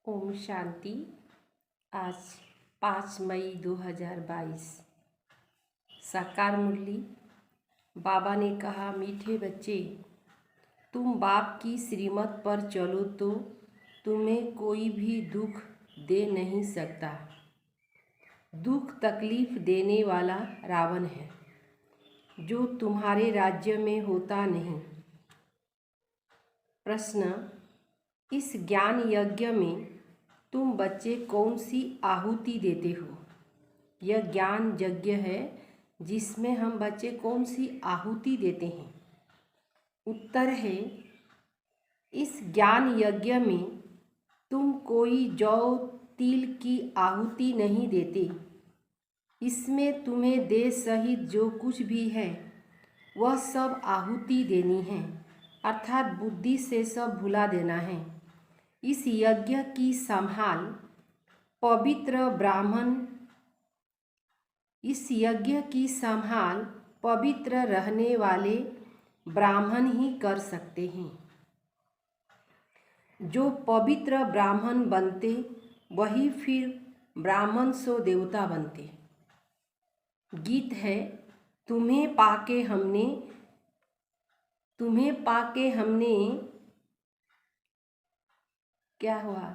ओम शांति। आज 5 मई 2022। साकार मुरली। बाबा ने कहा, मीठे बच्चे, तुम बाप की श्रीमत पर चलो तो तुम्हें कोई भी दुख दे नहीं सकता। दुख तकलीफ देने वाला रावण है, जो तुम्हारे राज्य में होता नहीं। प्रश्न, इस ज्ञान यज्ञ में तुम बच्चे कौन सी आहुति देते हो? यह ज्ञान यज्ञ है जिसमें हम बच्चे कौन सी आहुति देते हैं? उत्तर है, इस ज्ञान यज्ञ में तुम कोई जौ तिल की आहुति नहीं देते। इसमें तुम्हें देह सहित जो कुछ भी है वह सब आहुति देनी है, अर्थात बुद्धि से सब भुला देना है। इस यज्ञ की संभाल पवित्र रहने वाले ब्राह्मण ही कर सकते हैं। जो पवित्र ब्राह्मण बनते वही फिर ब्राह्मण सो देवता बनते। गीत है, तुम्हें पाके हमने क्या हुआ?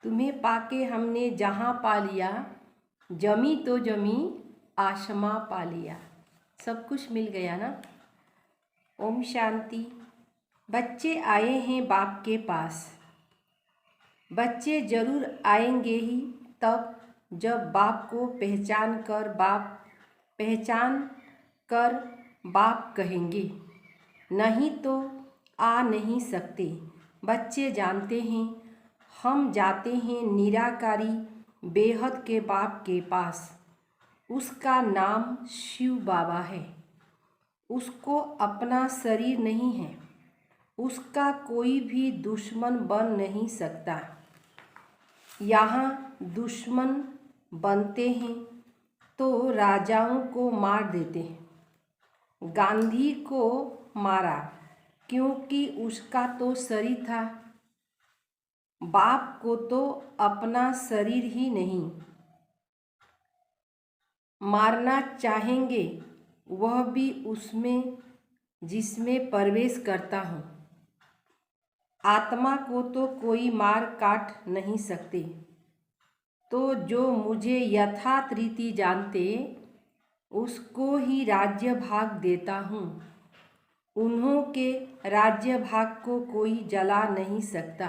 तुम्हें पाके हमने जहाँ पा लिया, जमी तो जमी आसमां पा लिया। सब कुछ मिल गया ना। ओम शांति। बच्चे आए हैं बाप के पास। बच्चे जरूर आएंगे ही तब जब बाप को पहचान कर बाप कहेंगे, नहीं तो आ नहीं सकते। बच्चे जानते हैं हम जाते हैं निराकारी बेहद के बाप के पास। उसका नाम शिव बाबा है। उसको अपना शरीर नहीं है। उसका कोई भी दुश्मन बन नहीं सकता। यहाँ दुश्मन बनते हैं तो राजाओं को मार देते हैं। गांधी को मारा क्योंकि उसका तो शरीर था। बाप को तो अपना शरीर ही नहीं मारना चाहेंगे, वह भी उसमें जिसमें प्रवेश करता हूँ। आत्मा को तो कोई मार काट नहीं सकते। तो जो मुझे यथार्थ रीति जानते उसको ही राज्य भाग देता हूँ। उन्हों के राज्य भाग को कोई जला नहीं सकता,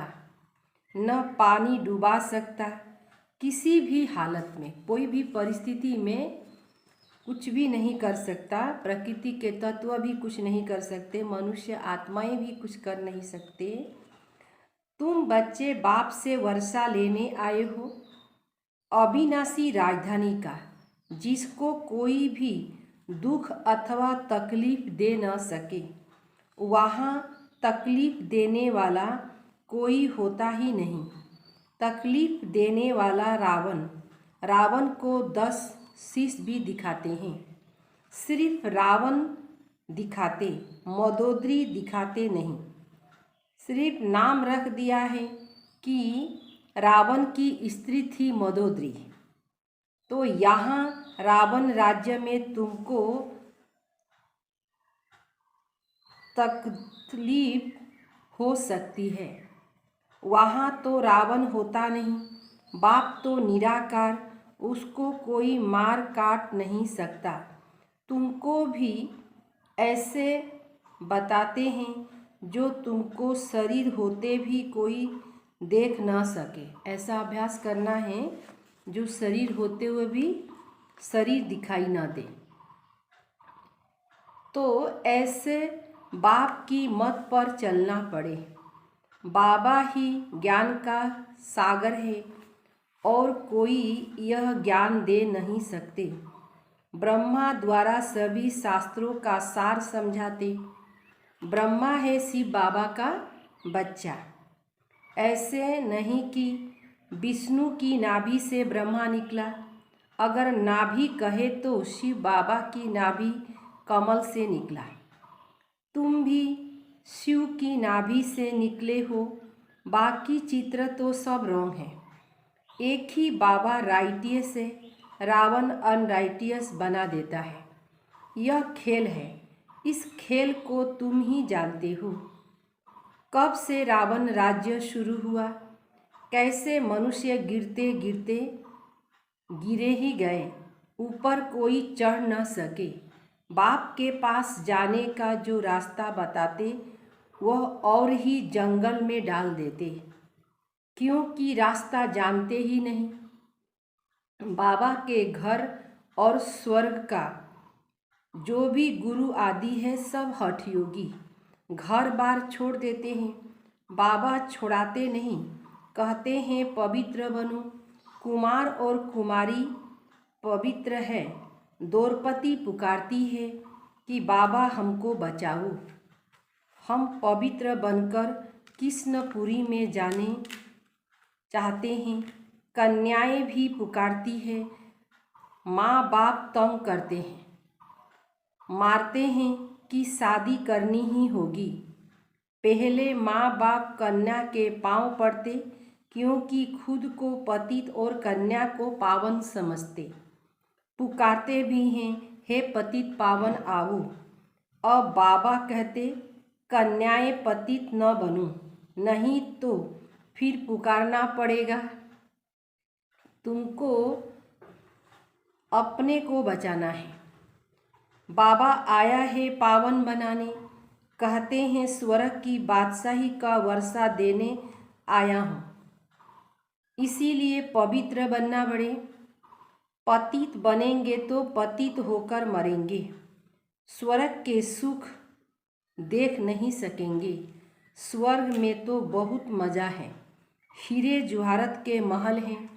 न पानी डुबा सकता। किसी भी हालत में, कोई भी परिस्थिति में कुछ भी नहीं कर सकता। प्रकृति के तत्व भी कुछ नहीं कर सकते। मनुष्य आत्माएं भी कुछ कर नहीं सकते। तुम बच्चे बाप से वर्षा लेने आए हो, अविनाशी राजधानी का, जिसको कोई भी दुख अथवा तकलीफ दे न सके। वहाँ तकलीफ देने वाला कोई होता ही नहीं। तकलीफ देने वाला रावण को 10 शीश भी दिखाते हैं। सिर्फ रावण दिखाते, मदोदरी दिखाते नहीं। सिर्फ नाम रख दिया है कि रावण की स्त्री थी मदोदरी। तो यहाँ रावण राज्य में तुमको तकलीफ हो सकती है। वहाँ तो रावण होता नहीं। बाप तो निराकार, उसको कोई मार काट नहीं सकता। तुमको भी ऐसे बताते हैं जो तुमको शरीर होते भी कोई देख ना सके। ऐसा अभ्यास करना है जो शरीर होते हुए भी शरीर दिखाई ना दे। तो ऐसे बाप की मत पर चलना पड़े। बाबा ही ज्ञान का सागर है और कोई यह ज्ञान दे नहीं सकते। ब्रह्मा द्वारा सभी शास्त्रों का सार समझाते। ब्रह्मा है शिव बाबा का बच्चा। ऐसे नहीं कि विष्णु की नाभि से ब्रह्मा निकला। अगर नाभि कहे तो शिव बाबा की नाभि कमल से निकला। तुम भी शिव की नाभि से निकले हो। बाकी चित्र तो सब रॉन्ग है। एक ही बाबा राइटियस से रावण अनराइटियस बना देता है। यह खेल है, इस खेल को तुम ही जानते हो। कब से रावण राज्य शुरू हुआ, कैसे मनुष्य गिरते गिरते गिरे ही गए, ऊपर कोई चढ़ न सके। बाप के पास जाने का जो रास्ता बताते वह और ही जंगल में डाल देते, क्योंकि रास्ता जानते ही नहीं। बाबा के घर और स्वर्ग का जो भी गुरु आदि है सब हठयोगी, घर बार छोड़ देते हैं। बाबा छोड़ाते नहीं, कहते हैं पवित्र बनो। कुमार और कुमारी पवित्र है। द्रौपदी पुकारती है कि बाबा हमको बचाओ। हम पवित्र बनकर कृष्णपुरी में जाने चाहते हैं। कन्याएं भी पुकारती है, माँ बाप तंग करते हैं, मारते हैं कि शादी करनी ही होगी। पहले माँ बाप कन्या के पांव पड़ते, क्योंकि खुद को पतित और कन्या को पावन समझते। पुकारते भी हैं, हे पतित पावन आओ। अब बाबा कहते, कन्याएं पतित न बनो, नहीं तो फिर पुकारना पड़ेगा। तुमको अपने को बचाना है। बाबा आया है पावन बनाने, कहते हैं स्वर्ग की बादशाही का वर्षा देने आया हूँ। इसीलिए पवित्र बनना पड़े। पतित बनेंगे तो पतित होकर मरेंगे, स्वर्ग के सुख देख नहीं सकेंगे। स्वर्ग में तो बहुत मज़ा है, हीरे जवाहरात के महल हैं।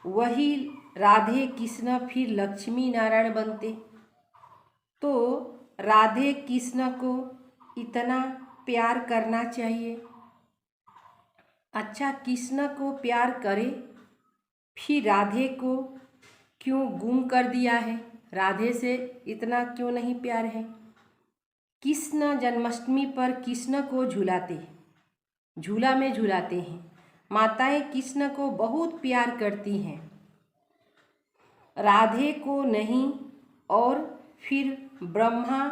वही राधे कृष्ण फिर लक्ष्मी नारायण बनते। तो राधे कृष्ण को इतना प्यार करना चाहिए। अच्छा, कृष्ण को प्यार करे, फिर राधे को क्यों गुम कर दिया है? राधे से इतना क्यों नहीं प्यार है? कृष्ण जन्माष्टमी पर कृष्ण को झूला में झूलाते हैं। माताएं कृष्ण को बहुत प्यार करती हैं, राधे को नहीं। और फिर ब्रह्मा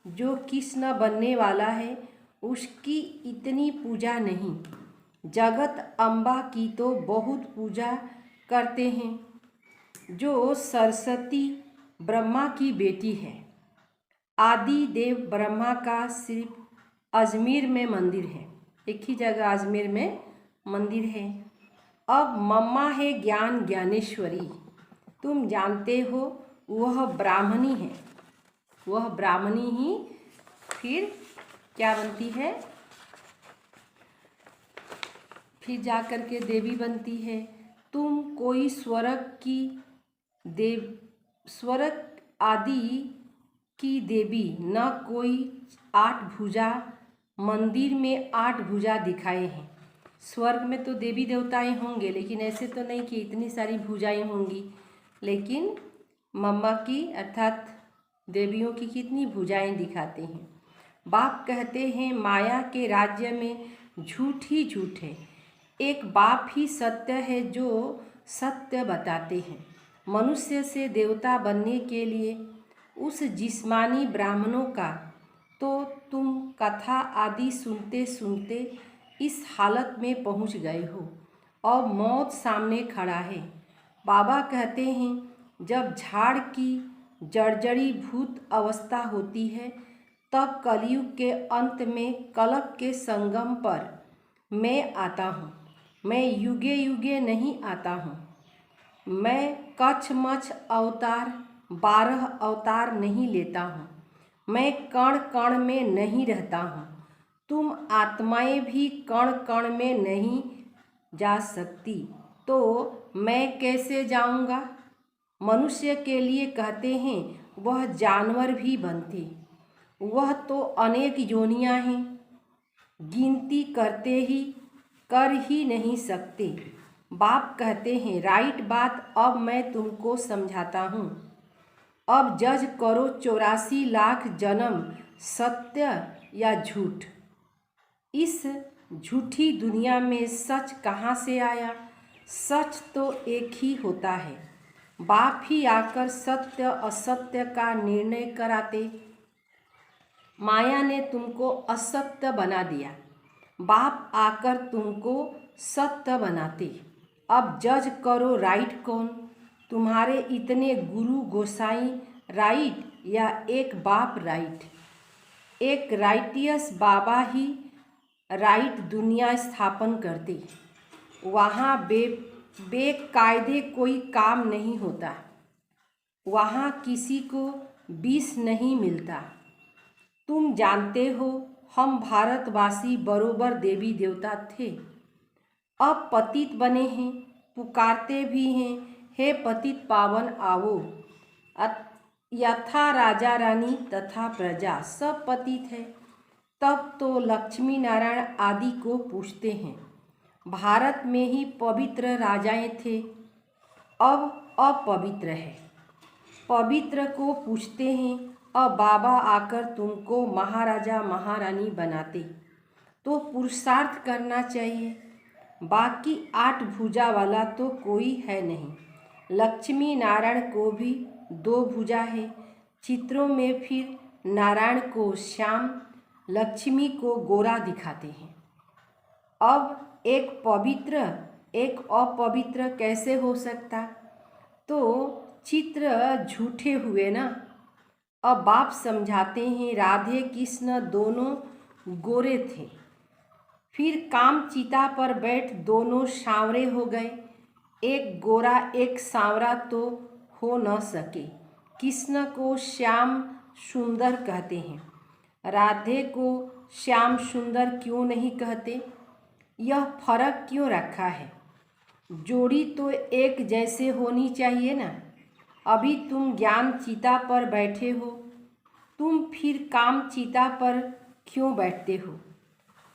जो कृष्ण बनने वाला है उसकी इतनी पूजा नहीं। जगत अम्बा की तो बहुत पूजा करते हैं, जो सरस्वती ब्रह्मा की बेटी है। आदि देव ब्रह्मा का सिर्फ अजमेर में मंदिर है, एक ही जगह अजमेर में मंदिर है। अब मम्मा है ज्ञान ज्ञानेश्वरी, तुम जानते हो वह ब्राह्मणी है। वह ब्राह्मणी ही फिर क्या बनती है? फिर जाकर के देवी बनती है। तुम कोई स्वर्ग आदि की देवी, न कोई 8 भुजा। मंदिर में 8 भुजा दिखाए हैं। स्वर्ग में तो देवी देवताएं होंगे, लेकिन ऐसे तो नहीं कि इतनी सारी भुजाएं होंगी। लेकिन मम्मा की अर्थात देवियों की कितनी भुजाएं दिखाते हैं। बाप कहते हैं माया के राज्य में झूठ ही झूठ है, एक बाप ही सत्य है जो सत्य बताते हैं। मनुष्य से देवता बनने के लिए उस जिस्मानी ब्राह्मणों का तो तुम कथा आदि सुनते सुनते इस हालत में पहुंच गए हो। अब मौत सामने खड़ा है। बाबा कहते हैं जब झाड़ की जर्जरी भूत अवस्था होती है तब कलयुग के अंत में कलप के संगम पर मैं आता हूँ। मैं युगे युगे नहीं आता हूँ। मैं कछमछ अवतार 12 अवतार नहीं लेता हूँ। मैं कण कण में नहीं रहता हूँ। तुम आत्माएं भी कण कण में नहीं जा सकती, तो मैं कैसे जाऊँगा? मनुष्य के लिए कहते हैं वह जानवर भी बनते, वह तो अनेक योनियां हैं, गिनती कर ही नहीं सकते। बाप कहते हैं राइट बात, अब मैं तुमको समझाता हूँ। अब जज करो 84 लाख जन्म, सत्य या झूठ। इस झूठी दुनिया में सच कहाँ से आया? सच तो एक ही होता है। बाप ही आकर सत्य असत्य का निर्णय कराते। माया ने तुमको असत्य बना दिया, बाप आकर तुमको सत्य बनाते। अब जज करो राइट कौन? तुम्हारे इतने गुरु गोसाई राइट या एक बाप राइट? एक राइटियस बाबा ही राइट दुनिया स्थापन करते। वहाँ बेकायदे कोई काम नहीं होता, वहाँ किसी को विष नहीं मिलता। तुम जानते हो हम भारतवासी बरोबर देवी देवता थे, अब पतित बने हैं, पुकारते भी हैं, हे पतित पावन आओ। यथा राजा रानी तथा प्रजा सब पतित है। तब तो लक्ष्मी नारायण आदि को पूछते हैं। भारत में ही पवित्र राजाएं थे, अब अपवित्र है। पवित्र को पूछते हैं, अब बाबा आकर तुमको महाराजा महारानी बनाते। तो पुरुषार्थ करना चाहिए। बाकी 8 भुजा वाला तो कोई है नहीं। लक्ष्मी नारायण को भी 2 भुजा है। चित्रों में फिर नारायण को श्याम, लक्ष्मी को गोरा दिखाते हैं। अब एक पवित्र एक अपवित्र कैसे हो सकता? तो चित्र झूठे हुए ना। अब बाप समझाते हैं राधे कृष्ण दोनों गोरे थे, फिर काम चिता पर बैठ दोनों सांवरे हो गए। एक गोरा एक सांवरा तो हो न सके। कृष्ण को श्याम सुंदर कहते हैं, राधे को श्याम सुंदर क्यों नहीं कहते? यह फर्क क्यों रखा है? जोड़ी तो एक जैसे होनी चाहिए ना। अभी तुम ज्ञान चिता पर बैठे हो, तुम फिर काम चिता पर क्यों बैठते हो?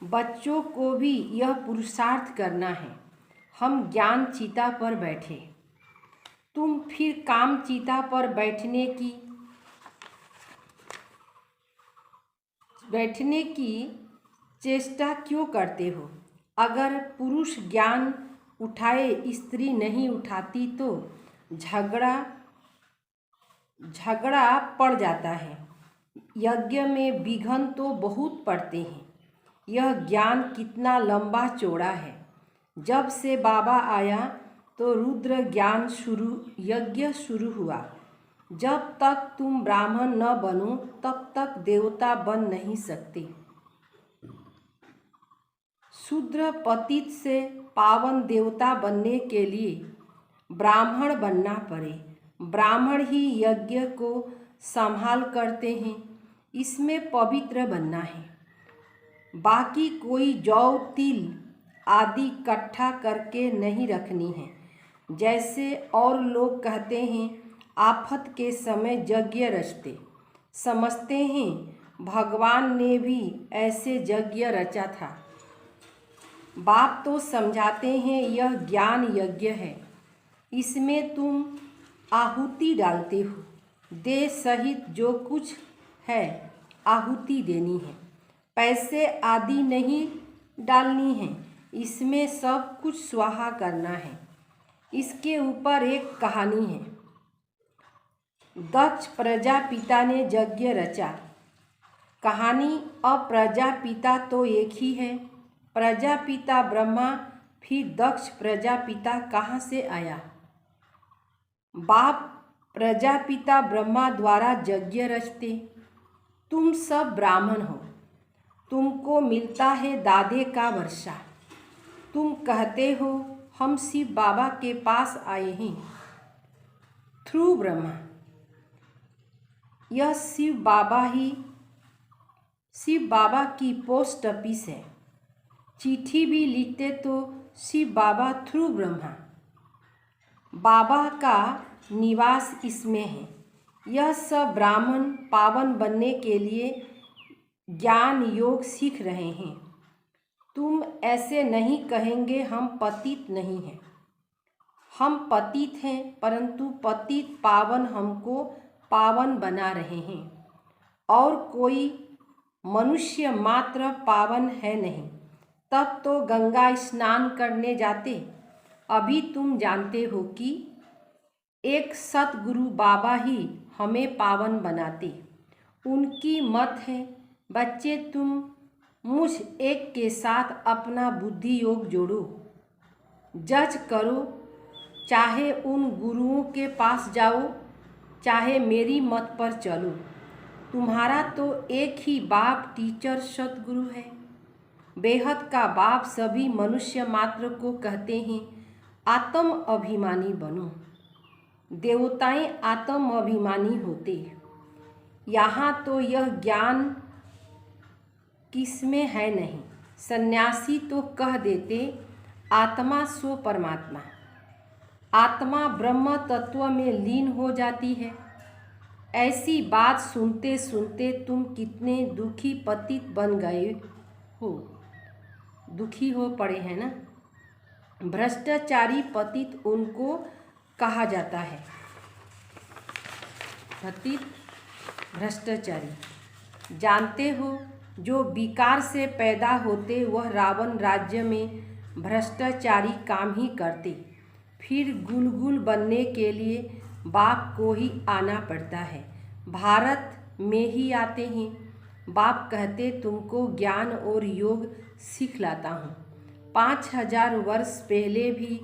बच्चों को भी यह पुरुषार्थ करना है। हम ज्ञान चिता पर बैठे, तुम फिर काम चिता पर बैठने की चेष्टा क्यों करते हो? अगर पुरुष ज्ञान उठाए स्त्री नहीं उठाती तो झगड़ा पड़ जाता है। यज्ञ में विघ्न तो बहुत पड़ते हैं। यह ज्ञान कितना लंबा चौड़ा है। जब से बाबा आया तो रुद्र ज्ञान यज्ञ शुरू हुआ। जब तक तुम ब्राह्मण न बनो तब तक देवता बन नहीं सकते। शूद्र पतित से पावन देवता बनने के लिए ब्राह्मण बनना पड़े। ब्राह्मण ही यज्ञ को संभाल करते हैं, इसमें पवित्र बनना है। बाकी कोई जौ तिल आदि इकट्ठा करके नहीं रखनी है। जैसे और लोग कहते हैं आफत के समय यज्ञ रचते, समझते हैं भगवान ने भी ऐसे यज्ञ रचा था। बाप तो समझाते हैं यह ज्ञान यज्ञ है, इसमें तुम आहुति डालते हो। देह सहित जो कुछ है आहुति देनी है, पैसे आदि नहीं डालनी है। इसमें सब कुछ स्वाहा करना है। इसके ऊपर एक कहानी है। दक्ष प्रजापिता ने यज्ञ रचा। कहानी अब प्रजापिता तो एक ही है। प्रजापिता ब्रह्मा, फिर दक्ष प्रजापिता कहाँ से आया? बाप प्रजापिता ब्रह्मा द्वारा यज्ञ रचते। तुम सब ब्राह्मण हो, तुमको मिलता है दादे का वर्षा। तुम कहते हो हम शिव बाबा के पास आए हैं थ्रू ब्रह्मा। यह शिव बाबा की पोस्ट ऑफिस है। चिट्ठी भी लिखते तो शिव बाबा थ्रू ब्रह्मा। बाबा का निवास इसमें है। यह सब ब्राह्मण पावन बनने के लिए ज्ञान योग सीख रहे हैं। तुम ऐसे नहीं कहेंगे हम पतित नहीं हैं। हम पतित हैं, परंतु पतित पावन हमको पावन बना रहे हैं। और कोई मनुष्य मात्र पावन है नहीं, तब तो गंगा स्नान करने जाते। अभी तुम जानते हो कि एक सतगुरु बाबा ही हमें पावन बनाते। उनकी मत है, बच्चे तुम मुझ एक के साथ अपना बुद्धि योग जोड़ो, जज करो, चाहे उन गुरुओं के पास जाओ, चाहे मेरी मत पर चलो। तुम्हारा तो एक ही बाप टीचर सतगुरु है। बेहद का बाप सभी मनुष्य मात्र को कहते हैं आत्म अभिमानी बनो। देवताएं आत्म अभिमानी होते। यहाँ तो यह ज्ञान किसमें है नहीं। सन्यासी तो कह देते आत्मा सो परमात्मा। आत्मा ब्रह्म तत्व में लीन हो जाती है। ऐसी बात सुनते सुनते तुम कितने दुखी पतित बन गए हो। दुखी हो पड़े हैं ना। भ्रष्टाचारी पतित उनको कहा जाता है। पतित भ्रष्टाचारी। जानते हो जो विकार से पैदा होते वह रावण राज्य में भ्रष्टाचारी काम ही करते। फिर गुलगुल बनने के लिए बाप को ही आना पड़ता है। भारत में ही आते हैं। बाप कहते तुमको ज्ञान और योग सिखलाता हूँ। 5000 वर्ष पहले भी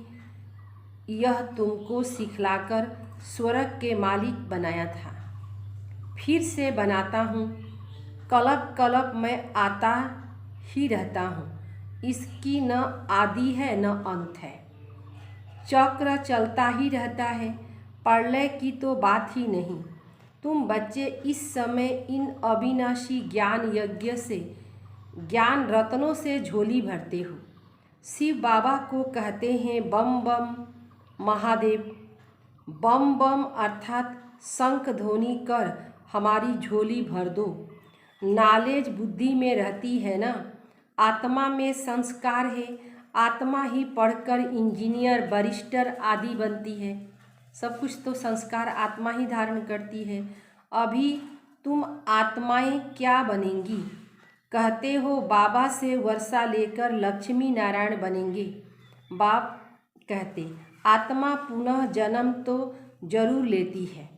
यह तुमको सिखलाकर स्वर्ग के मालिक बनाया था। फिर से बनाता हूँ। कल्प कल्प मैं आता ही रहता हूँ। इसकी न आदि है न अंत है। चक्र चलता ही रहता है। प्रलय की तो बात ही नहीं। तुम बच्चे इस समय इन अविनाशी ज्ञान यज्ञ से, ज्ञान रत्नों से झोली भरते हो। शिव बाबा को कहते हैं बम बम महादेव। बम बम अर्थात शंख ध्वनि कर हमारी झोली भर दो। नॉलेज बुद्धि में रहती है ना। आत्मा में संस्कार है। आत्मा ही पढ़कर इंजीनियर बैरिस्टर आदि बनती है। सब कुछ तो संस्कार आत्मा ही धारण करती है। अभी तुम आत्माएं क्या बनेंगी। कहते हो बाबा से वर्षा लेकर लक्ष्मी नारायण बनेंगे। बाप कहते आत्मा पुनः जन्म तो जरूर लेती है।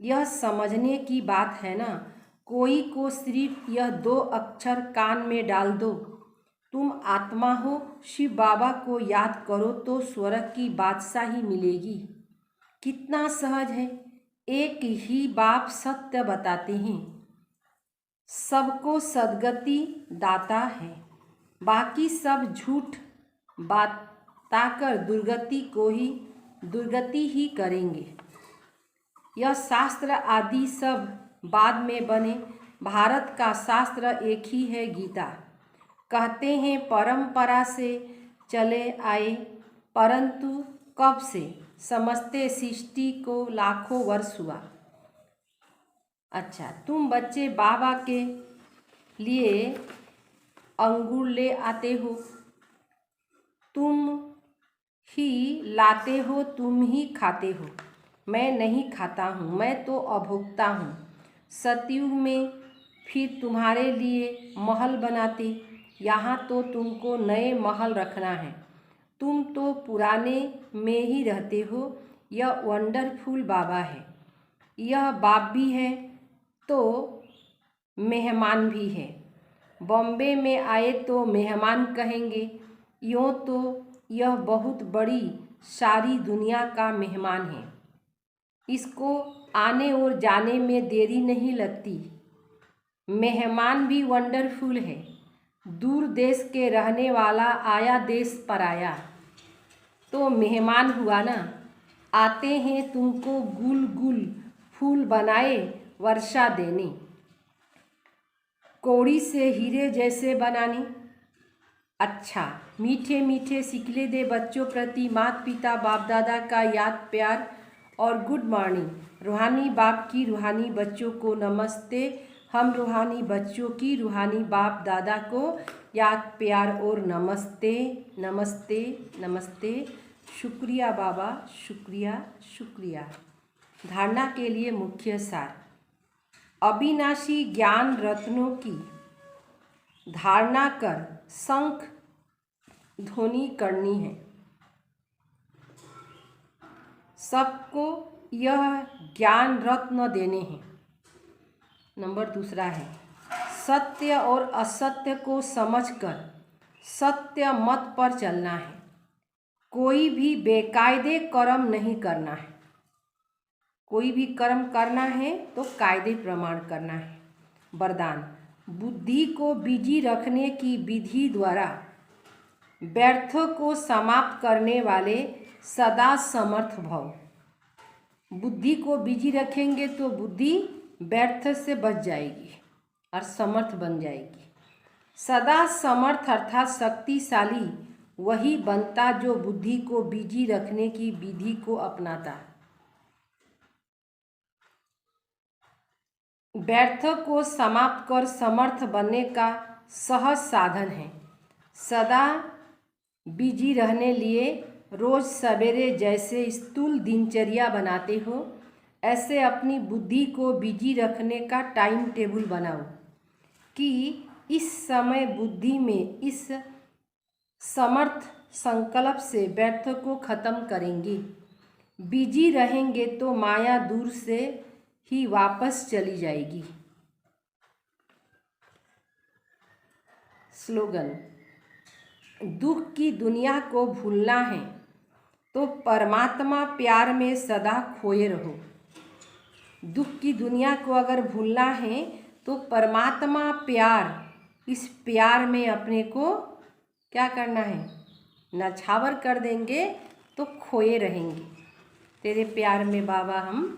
यह समझने की बात है ना। कोई को सिर्फ यह 2 अक्षर कान में डाल दो, तुम आत्मा हो। शिव बाबा को याद करो तो स्वर्ग की बादशाही मिलेगी। कितना सहज है। एक ही बाप सत्य बताते हैं। सबको सद्गति दाता है। बाकी सब झूठ बताकर दुर्गति ही करेंगे। यह शास्त्र आदि सब बाद में बने। भारत का शास्त्र एक ही है गीता। कहते हैं परंपरा से चले आए, परंतु कब से समझते सृष्टि को लाखों वर्ष हुआ। अच्छा, तुम बच्चे बाबा के लिए अंगूर ले आते हो। तुम ही लाते हो, तुम ही खाते हो। मैं नहीं खाता हूँ, मैं तो अभोक्ता हूँ। सतयुग में फिर तुम्हारे लिए महल बनाते। यहाँ तो तुमको नए महल रखना है। तुम तो पुराने में ही रहते हो। यह वंडरफुल बाबा है। यह बाप भी है तो मेहमान भी है। बॉम्बे में आए तो मेहमान कहेंगे। यूँ तो यह बहुत बड़ी सारी दुनिया का मेहमान है। इसको आने और जाने में देरी नहीं लगती। मेहमान भी वंडरफुल है। दूर देश के रहने वाला आया देश पर आया तो मेहमान हुआ ना। आते हैं तुमको गुल गुल फूल बनाए वर्षा देने, कौड़ी से हीरे जैसे बनाने। अच्छा, मीठे मीठे सिकले दे बच्चों प्रति माता पिता बाप दादा का याद प्यार और गुड मॉर्निंग। रूहानी बाप की रूहानी बच्चों को नमस्ते। हम रूहानी बच्चों की रूहानी बाप दादा को याद प्यार और नमस्ते नमस्ते नमस्ते। शुक्रिया बाबा, शुक्रिया शुक्रिया। धारणा के लिए मुख्य सार। अविनाशी ज्ञान रत्नों की धारणा कर शंख ध्वनि करनी है। सबको यह ज्ञान रत्न देने हैं। नंबर दूसरा है, सत्य और असत्य को समझकर सत्य मत पर चलना है। कोई भी बेकायदे कर्म नहीं करना है। कोई भी कर्म करना है तो कायदे प्रमाण करना है। वरदान, बुद्धि को बिजी रखने की विधि द्वारा व्यर्थों को समाप्त करने वाले सदा समर्थ भव। बुद्धि को बिजी रखेंगे तो बुद्धि व्यर्थ से बच जाएगी और समर्थ बन जाएगी। सदा समर्थ अर्थात शक्तिशाली वही बनता जो बुद्धि को बिजी रखने की विधि को अपनाता। व्यर्थ को समाप्त कर समर्थ बनने का सहज साधन है। सदा बिजी रहने लिए रोज सवेरे जैसे स्थूल दिनचर्या बनाते हो, ऐसे अपनी बुद्धि को बिजी रखने का टाइम टेबल बनाओ कि इस समय बुद्धि में इस समर्थ संकल्प से व्यर्थ को खत्म करेंगे। बिजी रहेंगे तो माया दूर से ही वापस चली जाएगी। स्लोगन, दुख की दुनिया को भूलना है तो परमात्मा प्यार में सदा खोए रहो। दुख की दुनिया को अगर भूलना है तो परमात्मा प्यार, इस प्यार में अपने को क्या करना है, नछावर कर देंगे तो खोए रहेंगे। तेरे प्यार में बाबा हम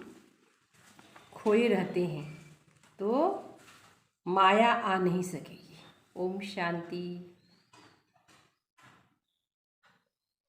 खोए रहते हैं तो माया आ नहीं सकेगी। ओम शांति।